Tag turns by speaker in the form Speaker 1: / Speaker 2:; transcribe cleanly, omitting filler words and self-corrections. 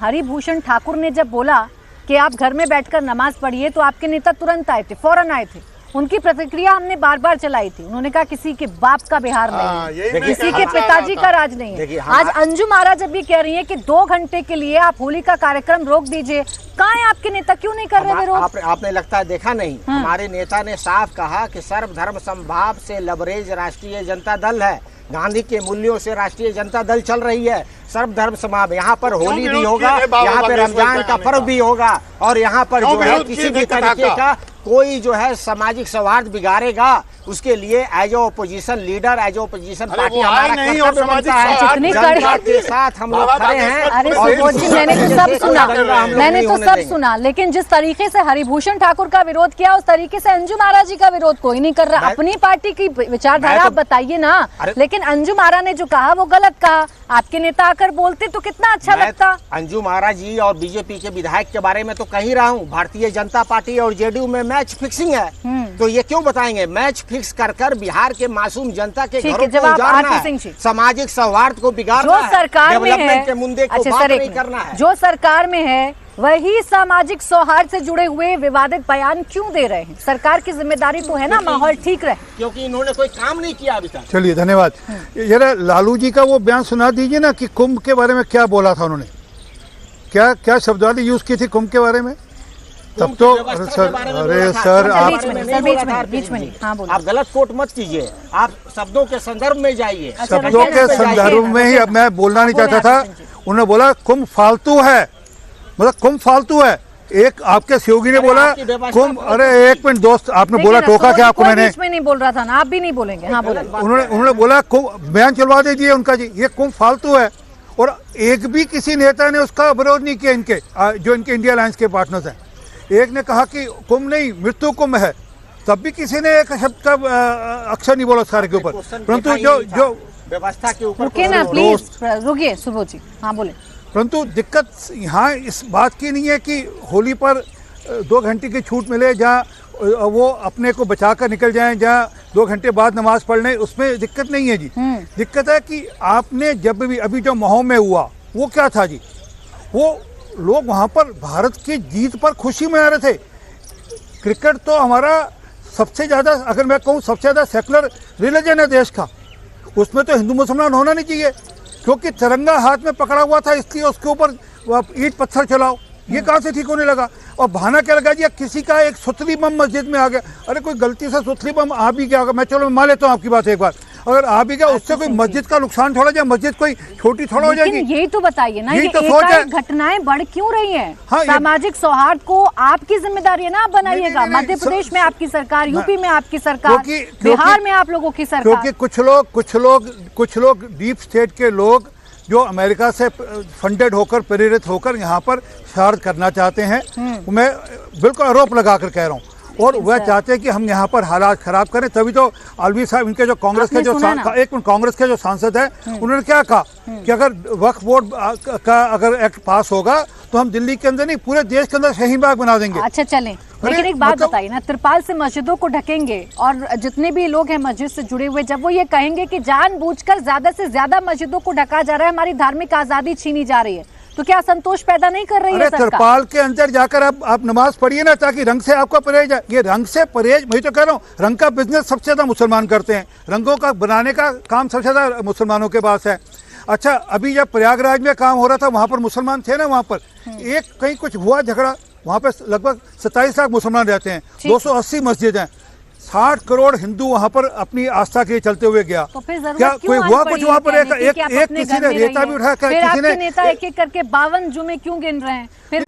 Speaker 1: हरिभूषण ठाकुर ने जब बोला कि आप घर में बैठकर नमाज पढ़िए तो आपके नेता तुरंत आए थे, फौरन आए थे। उनकी प्रतिक्रिया हमने बार बार चलाई थी। उन्होंने कहा किसी के बाप का बिहार नहीं है, किसी के पिताजी का राज नहीं है। आज अंजुम आरा जब भी कह रही है कि 2 घंटे के लिए आप होली का कार्यक्रम रोक दीजिए, कहाँ है आपके नेता, क्यों नहीं कर रहे विरोध?
Speaker 2: आपने लगता है देखा नहीं, हमारे नेता ने साफ कहा कि सर्वधर्म समभाव से लबरेज राष्ट्रीय जनता दल है, गांधी के मूल्यों से राष्ट्रीय जनता दल चल रही है। सर्वधर्म समाज, यहाँ पर होली भी होगा, यहाँ पे रमजान का पर्व भी होगा, और यहाँ पर जो है किसी भी तरीके का कोई जो है सामाजिक सौहार्द बिगाड़ेगा, उसके लिए as opposition leader, as opposition party हमारा कर्तव्य बनता है। जनता के साथ हम लोग खड़े हैं।
Speaker 1: अरे सुबोध जी, मैंने तो सब सुना, मैंने तो सब सुना, लेकिन जिस तरीके से हरिभूषण ठाकुर का विरोध किया उस तरीके से अंजुम आरा जी का विरोध कोई नहीं कर रहा। अपनी पार्टी की विचारधारा आप बताइए ना। लेकिन अंजुम आरा ने जो कहा वो गलत कहा। आपके नेता आकर बोलते तो कितना अच्छा लगता।
Speaker 2: अंजुम आरा जी और बीजेपी के विधायक के बारे में तो कह ही रहा हूँ, भारतीय जनता पार्टी और जेडीयू में मैच फिक्सिंग है, तो ये क्यों बताएंगे? मैच फिक्स कर बिहार के मासूम जनता के घरों को उजाड़ना है, सामाजिक सौहार्द को बिगाड़ना है, डेवलपमेंट के मुद्दे को बात नहीं करना है।
Speaker 1: जो सरकार में है वही सामाजिक सौहार्द से जुड़े हुए विवादित बयान क्यों दे रहे हैं? सरकार की जिम्मेदारी तो है ना माहौल ठीक रहे,
Speaker 2: क्योंकि इन्होंने कोई काम नहीं किया अभी तक।
Speaker 3: चलिए धन्यवाद। जरा लालू जी का वो बयान सुना दीजिए ना कि कुंभ के बारे में क्या बोला था उन्होंने, क्या क्या शब्दावली यूज की थी कुंभ के बारे में? तब तो सर, अरे सर आप
Speaker 1: बीच में हाँ बोलो।
Speaker 2: आप गलत कोट मत कीजिए, आप शब्दों के संदर्भ में जाइए।
Speaker 3: शब्दों के संदर्भ में ही अब मैं बोलना नहीं चाहता था। उन्होंने बोला कुंभ फालतू है, मतलब कुंभ फालतू है। एक आपके सहयोगी ने बोला कुंभ, अरे एक मिनट दोस्त, आपने बोला टोका क्या आपको? मैंने
Speaker 1: बीच में नहीं बोल रहा था ना, आप भी नहीं बोलेंगे। हाँ बोले।
Speaker 3: उन्होंने बोला कुंभ, बयान चलवा दीजिए उनका जी, ये कुंभ फालतू है। और एक भी किसी नेता ने उसका विरोध नहीं किया, इनके जो इनके इंडिया अलायंस के पार्टनर्स हैं। एक ने कहा कि कुंभ नहीं मृत्यु कुंभ है, तब भी किसी ने एक शब्द का अक्षर नहीं बोला सारे के ऊपर। परंतु जो
Speaker 2: व्यवस्था के ऊपर
Speaker 1: रुकिए ना प्लीज, रुकिए सुबोध जी, हाँ बोले।
Speaker 3: परंतु दिक्कत यहाँ इस बात की नहीं है कि होली पर 2 घंटे की छूट मिले, जहाँ वो अपने को बचा कर निकल जाएं, जहाँ 2 घंटे बाद नमाज पढ़ लें, उसमें दिक्कत नहीं है जी। दिक्कत है कि आपने जब भी अभी जो महों में हुआ वो क्या था जी, वो लोग वहाँ पर भारत की जीत पर खुशी मना रहे थे। क्रिकेट तो हमारा सबसे ज़्यादा, अगर मैं कहूँ सबसे ज़्यादा सेकुलर रिलीजन है देश का, उसमें तो हिंदू मुसलमान होना नहीं चाहिए, क्योंकि तिरंगा हाथ में पकड़ा हुआ था इसलिए उसके ऊपर ईंट पत्थर चलाओ, ये कहाँ से ठीक होने लगा? और बहाना क्या लगा जी, किसी का एक सुतली बम मस्जिद में आ गया। अरे कोई गलती से सुतली बम आ भी गया, मैं चलो मान लेता हूँ आपकी बात एक बार, अगर आ भी गया उससे कोई मस्जिद का नुकसान थोड़ा जाए, मस्जिद कोई छोटी थोड़ा हो जाएगी।
Speaker 1: यही तो बताइए ना,
Speaker 3: यही
Speaker 1: ये
Speaker 3: तो
Speaker 1: एकाएक घटनाएं बढ़ क्यों रही हैं?
Speaker 3: हाँ,
Speaker 1: सामाजिक सौहार्द को आपकी जिम्मेदारी है ना, आप बनाइएगा। मध्य प्रदेश में आपकी सरकार, यूपी में आपकी सरकार, बिहार में आप लोगों की सरकार।
Speaker 3: क्योंकि कुछ लोग डीप स्टेट के लोग जो अमेरिका से फंडेड होकर, प्रेरित होकर यहाँ पर शरारत करना चाहते हैं, मैं बिल्कुल आरोप लगाकर कह रहा हूँ, और वह चाहते हैं कि हम यहाँ पर हालात खराब करें। तभी तो आलवी साहब, इनके जो कांग्रेस के जो कांग्रेस के जो सांसद हैं, उन्होंने क्या कहा कि अगर वक्फ बोर्ड का अगर एक्ट पास होगा तो हम दिल्ली के अंदर नहीं पूरे देश के अंदर शाहीन बाग बना देंगे।
Speaker 1: अच्छा चलें, लेकिन एक बात बताइए ना, तिरपाल से मस्जिदों को ढकेंगे और जितने भी लोग हैं मस्जिद से जुड़े हुए, जब वो ये कहेंगे कि जानबूझकर ज्यादा से ज्यादा मस्जिदों को ढका जा रहा है, हमारी धार्मिक आजादी छीनी जा रही है, तो क्या संतोष पैदा नहीं कर रही है सरकार?
Speaker 3: तिरपाल के अंदर जाकर आप नमाज पढ़िए ना, ताकि रंग से आपका परहेज है। ये रंग से परहेज, मैं तो कह रहा हूँ, रंग का बिजनेस सबसे ज्यादा मुसलमान करते हैं, रंगों का बनाने का काम सबसे ज्यादा मुसलमानों के पास है। अच्छा, अभी जब प्रयागराज में काम हो रहा था, वहाँ पर मुसलमान थे ना, वहाँ पर एक कहीं कुछ हुआ झगड़ा, वहाँ पे लगभग 27 लाख मुसलमान रहते हैं, 280 मस्जिद हैं, 60 करोड़ हिंदू वहाँ पर अपनी आस्था के लिए चलते हुए गया।
Speaker 1: तो फिर
Speaker 3: क्या कोई हुआ कुछ वहाँ पर? एक किसी ने रेता भी उठाया, किसी ने
Speaker 1: नेता एक एक करके 52 जुमे क्यों गिन रहे हैं फिर?